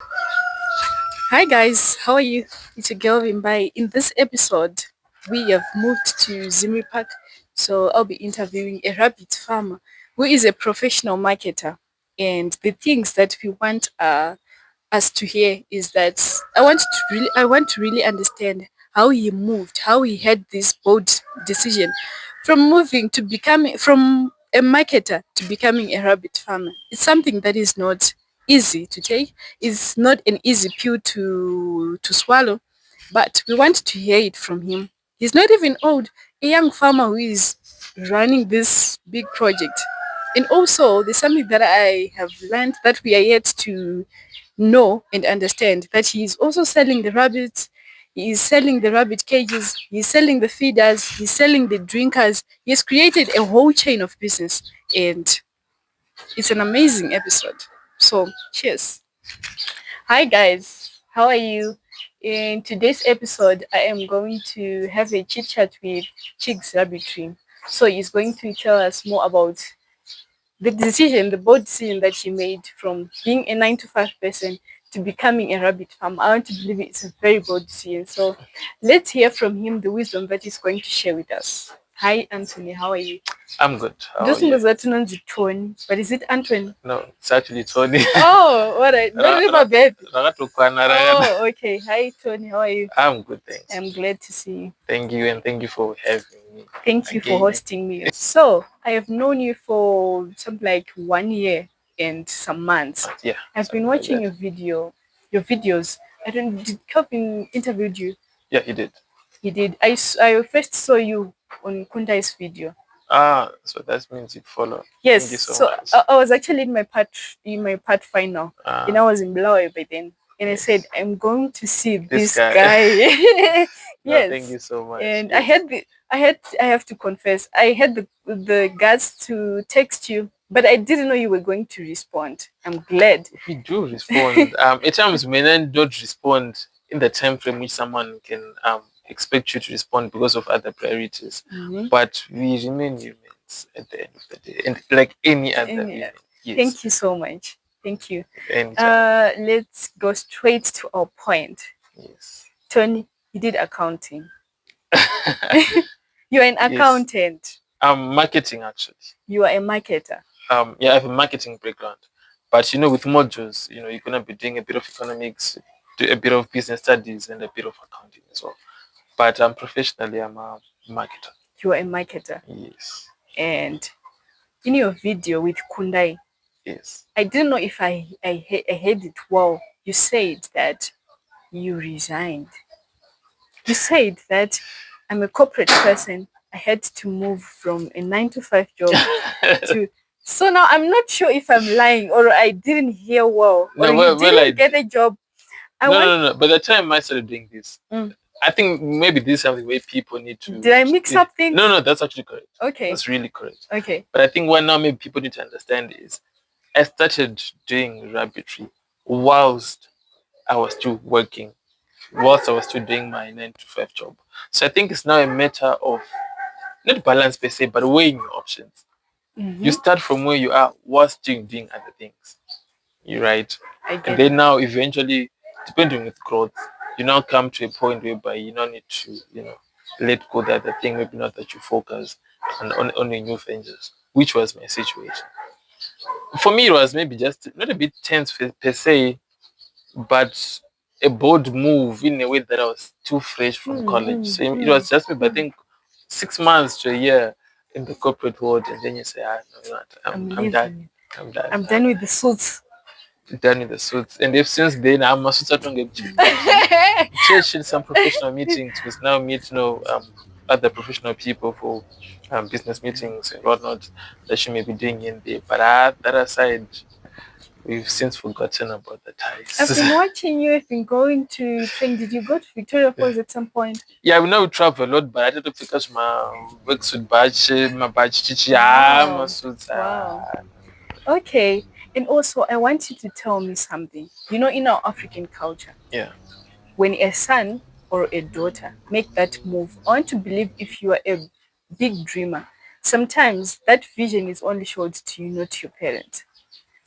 Hi guys, how are you? It's your girl Vimbai. In this episode, we have moved to Zimri Park, so I'll be interviewing a rabbit farmer who is a professional marketer. And the things that we want us to hear is that I want to really understand how he moved, how he had this bold decision from moving to becoming from a marketer to becoming a rabbit farmer. It's something that is not easy to take. It's not an easy pill to swallow, but we want to hear it from him. He's not even old, a young farmer who is running this big project. And also, there's something that I have learned that we are yet to know and understand that he is also selling the rabbits, he is selling the rabbit cages, he's selling the feeders, he's selling the drinkers. He has created a whole chain of business and it's an amazing episode. So, cheers. Hi guys, how are you? In today's episode, I am going to have a chit chat with Chiggz Rabbitry. So he's going to tell us more about the bold decision that she made from being a 9 to 5 person to becoming a rabbit farmer. I want to believe it's a very bold decision. So let's hear from him the wisdom that he's going to share with us. Hi, Anthony. How are you? I'm good. How are Those you? things that Tony, but is it Anthony? No, it's actually Tony. Oh, all right. Don't leave my baby. Rakatukwana. Oh, okay. Hi, Tony. How are you? I'm good, thanks. I'm glad to see you. Thank you, and thank you for having me Thank you for again. hosting me. So, I have known you for something like 1 year and some months. Yeah, I've been something like watching that. your videos. I don't, did Calvin interviewed you? Yeah, he did. He did. I first saw you on Kundai's video. So that means you follow. Yes. Thank you so So much. I was actually in my part final, and I was in Blaue by then. And I Yes. said, I'm going to see This this guy. guy. No, thank Yes. you so much. And Yes. I have to confess, I had the guts to text you, but I didn't know you were going to respond. I'm glad. We do respond. At times we may not respond in the time frame which someone can expect you to respond because of other priorities. Mhm. But we remain humans at the end of the day, and like any other human. Yes. Thank you so much. Thank you. Anytime. Let's go straight to our point. Yes. Tony, you did accounting. You're an Yes. accountant. Marketing actually. You are a marketer. Yeah, I have a marketing background, but with modules, you're gonna be doing a bit of economics, do a bit of business studies, and a bit of accounting as well. But professionally, I'm a marketer. You are a marketer. Yes. And in your video with Kundai, Yes. I didn't know if I heard it well. You said that you resigned. You said that I'm a corporate person. I had to move from a 9 to 5 job to. So now I'm not sure if I'm lying or I didn't hear well or No, you well, didn't get a job. no. By the time I started doing this, Mm. I think maybe this is something where people need to. Did I mix up things? No, that's actually correct. Okay. That's really correct. Okay. But I think what now maybe people need to understand is I started doing rabbitry whilst I was still working, whilst I was still doing my 9 to 5 job. So I think it's now a matter of not balance per se, but weighing your options. Mm-hmm. You start from where you are whilst still doing other things. You're right. And then now eventually, depending with growth, you now come to a point whereby you now need to, let go the other thing, maybe not that you focus on your new ventures, which was my situation. For me, it was maybe just not a bit tense per se, but a bold move in a way that I was too fresh from college. So it was just maybe, I think, 6 months to a year in the corporate world, and then you say, no, you know what, I'm done. I'm done. I'm done with the suits. Done with the suits. And if since then I'm a suit church in some professional meetings, we now meet other professional people for business meetings and whatnot that you may be doing in there. But that aside, we've since forgotten about the ties. I've been watching you. I've been going to train. Did you go to Victoria Falls at some point? Yeah, we know we travel a lot, but I did it because my work suit badge, my badge, my suits. Wow. Okay. And also, I want you to tell me something. You know, in our African culture, Yeah. when a son or a daughter make that move, I want to believe if you are a big dreamer, sometimes that vision is only showed to you, not your parents.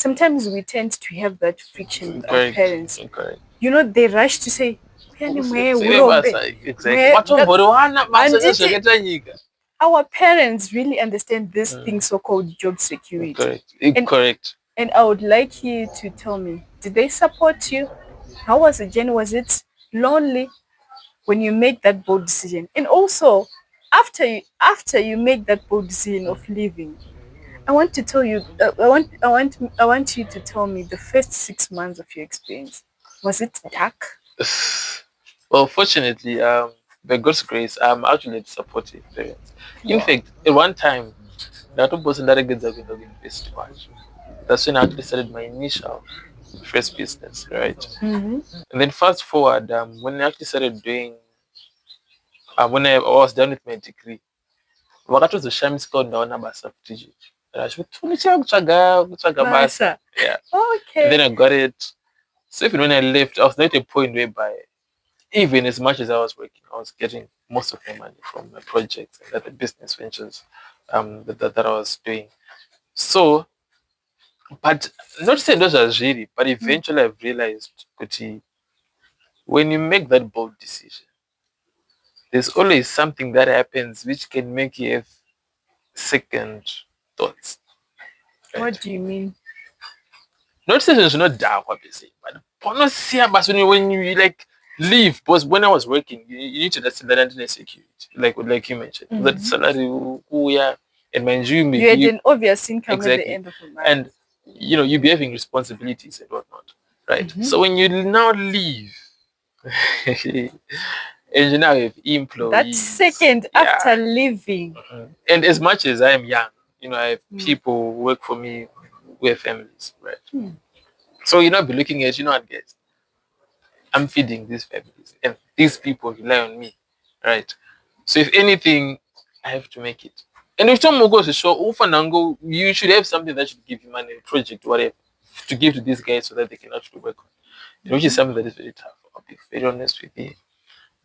sometimes we tend to have that friction with our Correct. parents. Correct. You know, they rush to say, "Uyani mwe Sebe urombe." basa, exactly. Mwe that Matomborewana basa and it, nezvakaita nyika. our parents really understand this thing so-called job security. Correct. And Correct. and I would like you to tell me, did they support you? How was the journey? Was it lonely when you make that bold decision? And also, after you make that bold decision of leaving, I want to tell you. I want you to tell me the first 6 months of your experience. Was it dark? Well, fortunately, by God's grace, I'm actually a supportive parents. In Wow. fact, at one time, that person that gets a university watch. That's when I actually started my initial first business, right? Mm-hmm. And then fast forward, when I actually started doing, when I was done with my degree, vakatozoshamisa ndaona basa kuti Tony Chiggz kutsvaga basa. Basa. Yeah. And then Okay. I got it. So even when I left, I was not at a point whereby even as much as I was working, I was getting most of my money from my projects and other business ventures that I was doing. So, but not saying those are really, but Mm. eventually I've realized that when you make that bold decision, there's always something that happens which can make you have second thoughts. Right? What do you mean? Not saying it's not dark, obviously, but honestly, when you like leave, because when I was working, you need to understand that under security, like you mentioned, that Mm-hmm. salary, yeah, and mind you, You maybe had an obvious income at the exactly, end of the month. and you be having responsibilities and whatnot, right? Mm-hmm. So when you now leave, and you now have That employees, second yeah, after leaving. and as much as I am young, I have Mm. people who work for me who have families, right? Hmm. So be looking at, what guys, I'm feeding these families and these people rely on me, right? So if anything, I have to make it. And if someone goes to show, Ufanango, you should have something that should give you money, a project, whatever, to give to these guys so that they can actually work on. Which is Mm-hmm. something that is very tough. I'll be very honest with you.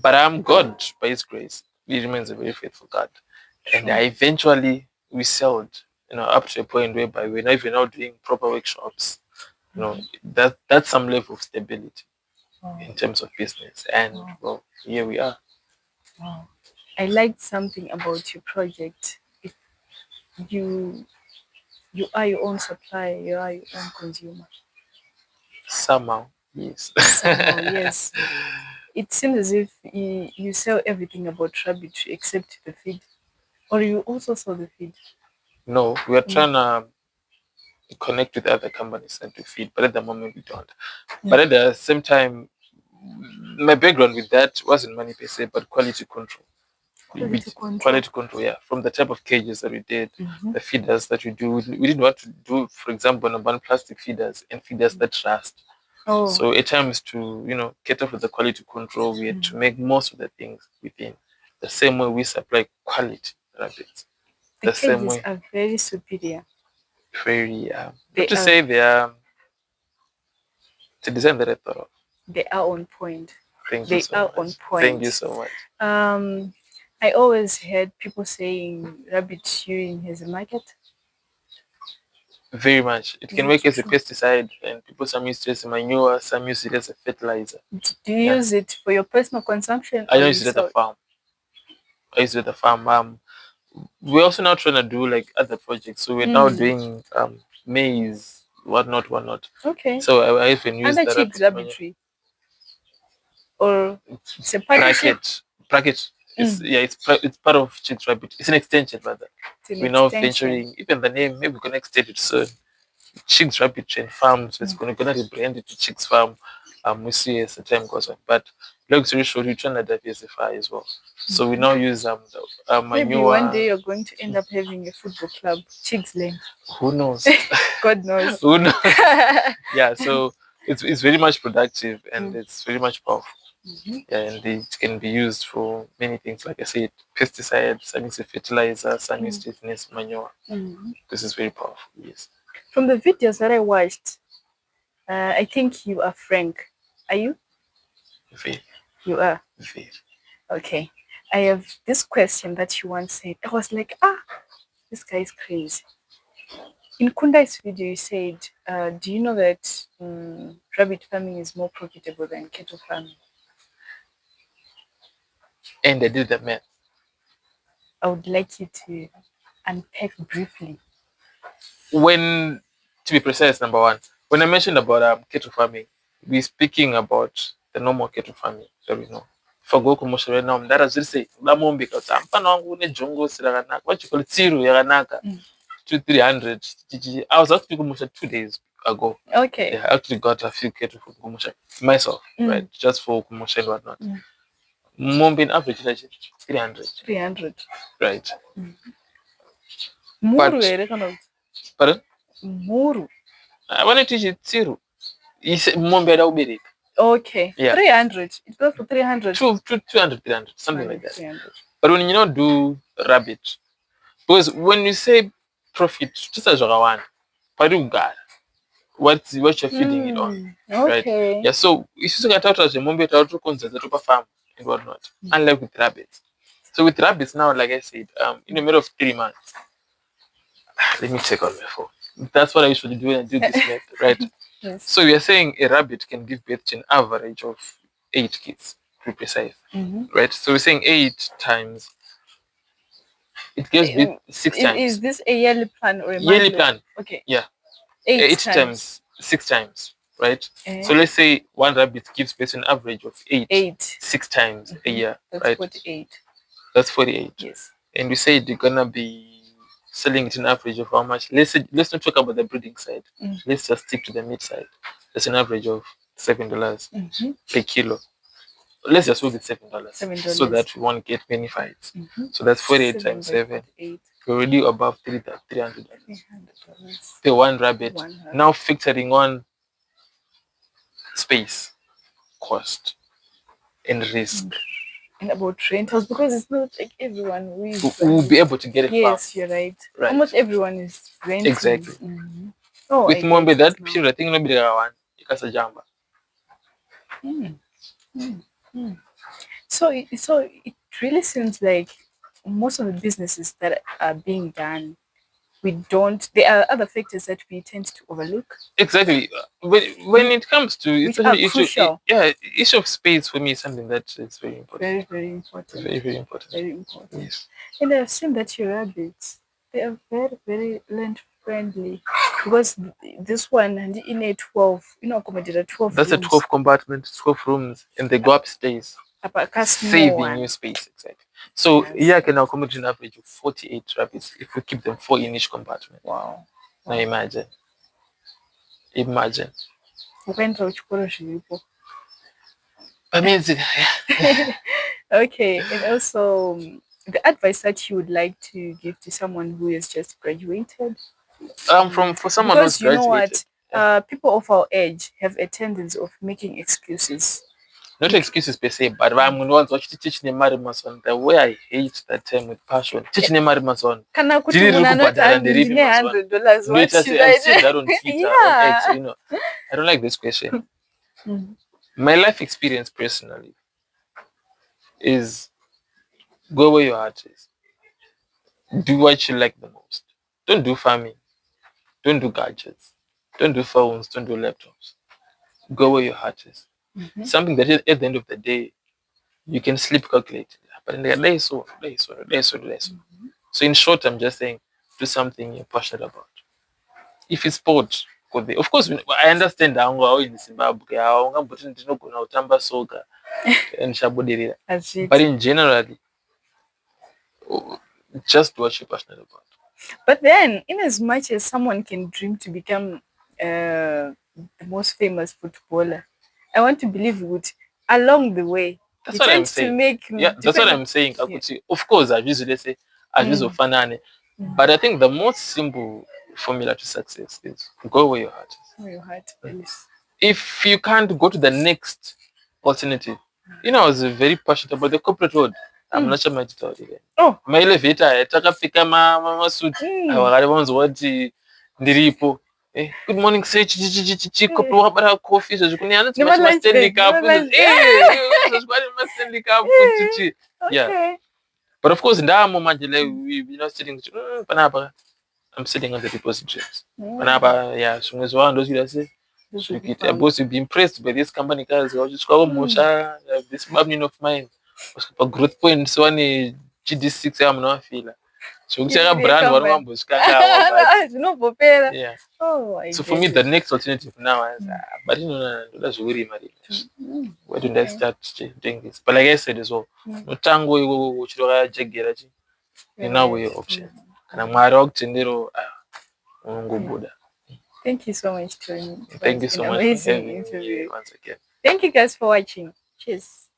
But I'm God, by His grace. He remains a very faithful God. And I Sure. eventually we sold, up to a point whereby we're not even now doing proper workshops. Mm-hmm. That's some level of stability Wow. in terms of business. And Wow. well, here we are. Wow. I liked something about your project. You you are your own supplier, you are your own consumer. Somehow, yes. Somehow, yes. It seems as if you sell everything about rabbitry except the feed. Or you also sell the feed. No, we are Mm. trying to connect with other companies and to feed, but at the moment we don't. But Mm. at the same time, my background with that wasn't money per se, but quality control. Quality control. Quality control, yeah. From the type of cages that we did, Mm-hmm. the feeders that we do, we didn't want to do, for example, number plastic feeders and feeders that rust. Oh. So at times to cater for the quality control, we had to Mm. make most of the things within the same way we supply quality rabbits. The The same cages way, are very superior. very not They to are say they are it's a design that I thought of. they are on point. Thank you They so are on much. Thank you point. so much. Um, I always heard people saying rabbit urine has a market. Very much. It Is can it work as a true? pesticide, and people some use it as a manure, some use it as a fertilizer. Do you Yeah, use it for your personal consumption I or don't you use it at the sell it? farm. I use it at the farm. We're also now trying to do like other projects. So we're now Mm. doing maize, whatnot, whatnot. Okay. So I even use Under the Chiggz rabbit manure. rabbitry or it's a partnership. Bracket. It's Mm. yeah, it's part of Chick's Rabbit. It's an extension rather. It's an We're now extension. venturing even the name. Maybe we're gonna extend it soon. Chick's Rabbit and Farm. So it's Mm. gonna rebrand it to Chick's Farm. We see as the time goes on. But long story short, we're trying to diversify as well. So we now use the Maybe one manure. day you're going to end up having a football club, Chiggz Land. Who knows? God knows. Who knows? Yeah. So it's very much productive and Mm. it's very much powerful. Mhm. Yeah, and it can be used for many things. Like I said, pesticides, some use it fertilizer, some use Mm. it as manure. Mhm. This is very powerful. Yes. From the videos that I watched, I think you are Frank. Are you? Very, You are. very. Okay. I have this question that you once said. I was like, this guy is crazy. In Kundai's video, you said, do you know that rabbit farming is more profitable than cattle farming? And I did the math. I would like you to unpack briefly. When, to be precise, number one, when I mentioned about cattle farming, we're speaking about the normal cattle farming that we know. If I go commercial right now, that is just say, Lamombi, because I'm panong ne jungle siraganaka, what you call it, Tiru, Yaganaka, 300. I was actually commercial 2 days ago. Okay. Yeah, I actually got a few cattle from commercial myself, right? Just for commercial and whatnot. Mombin average like 300. 300. Right. Muru, Pardon? Muru. I want to teach you Tiru. He said, Mombi, I'll be it. Okay. Yeah. 300. It goes for 300. 200, 300, something like that. 300. But when you don't do rabbit, because when you say profit, just as one, what you're feeding it on, right? Okay. Yeah. So if you get out as a moment, out to consider to farm and whatnot, unlike with rabbits. So with rabbits now, like I said, in the middle of 3 months, let me check on my phone. That's what I usually do when I do this math, right? Yes. So we are saying a rabbit can give birth to an average of 8 kids, to be precise, right? So we're saying 8 times. It gives birth 6 times. Is this a yearly plan or a yearly monthly plan? Okay. Yeah. 8 times 6 times, right? So let's say one rabbit gives birth an average of 8 6 times a year, That's right? 48. That's 48. Yes. And we say they're gonna be selling it an average of how much? Let's not talk about the breeding side. Let's just stick to the meat side. That's an average of $7 per kilo. Let's just work with $7 so that we won't get many fights. So that's 48 times 7. We're already above $300 per one rabbit. Now factoring on space, cost, and risk. And about rentals, because it's not like everyone will be able to get a farm. Yes, you're right. Almost everyone is renting. Exactly. Oh, with Mombe, that period, I think nobody one because of Jamba. So it really seems like most of the businesses that are being done, there are other factors that we tend to overlook. Exactly. When it comes to especially issue of space for me is something that is very important. Very, very important. It's very, very important. Very important. Yes. And I've seen that your rabbits, they are very, very land friendly. Because this one and in a 12, accommodated 12 That's rooms. A 12 compartment, 12 rooms, and they go upstairs. Saving you space, exactly. So here I can accommodate an average of 48 rabbits if we keep them 4 in each compartment. Wow. Now imagine. Amazing. Okay, and also the advice that you would like to give to someone who has just graduated. For someone who's graduated. Because you know what, people of our age have a tendency of making excuses. Not excuses per se, but I'm going to want to teach them Marimason. The way I hate that term with passion. Teach them Marimason. What should I say that on Twitter, on X, I don't like this question. My life experience personally is go where your heart is. Do what you like the most. Don't do farming. Don't do gadgets. Don't do phones. Don't do laptops. Go where your heart is. Something that at the end of the day, you can sleep calculated. But in the day, so. So in short, I'm just saying, do something you're passionate about. If it's sport, of course, I understand how in Zimbabwe, how utamba soga and shabodiri. But in general, just do what you're passionate about. But then, in as much as someone can dream to become the most famous footballer, I want to believe along the way. That's what I'm saying. That's what I'm saying. Of course, I usually say, but I think the most simple formula to success is go where your heart is. Where your heart is. If you can't go to the next alternative, I was very passionate about the corporate world. I'm not sure my tutor again. Oh, my elevator, takapfeka masuit. Vakati vati ndiripo. Good morning, sir. Kopi wakabara coffee. Zvikunyanya anoti Stanley Cup. Stanley Cup. Yeah. But of course, ndamo manje we're not sitting panapa. I'm sitting on the depositories. Panapa, yeah, zvimwe zvavo ndosvika sei zvirikuita. Because you'll be impressed by this company cars. Wachisvika kumusha, this babnin of mine. Wasvika pagrowth point so ane GD6 yamunovafila. Zvekuti chakabrandwa vanomambosvikanga zvinombopera. yeah. So for me the next alternative now is but you know ndoda zvekurima where do I start doing this? But like I said as well, notango iwo uchirwa jegera chi inawo options. Kana mwari wakutendero unongobuda. Thank you so much, Tony. Thank you so much for having me once again. Thank you guys for watching. Cheers.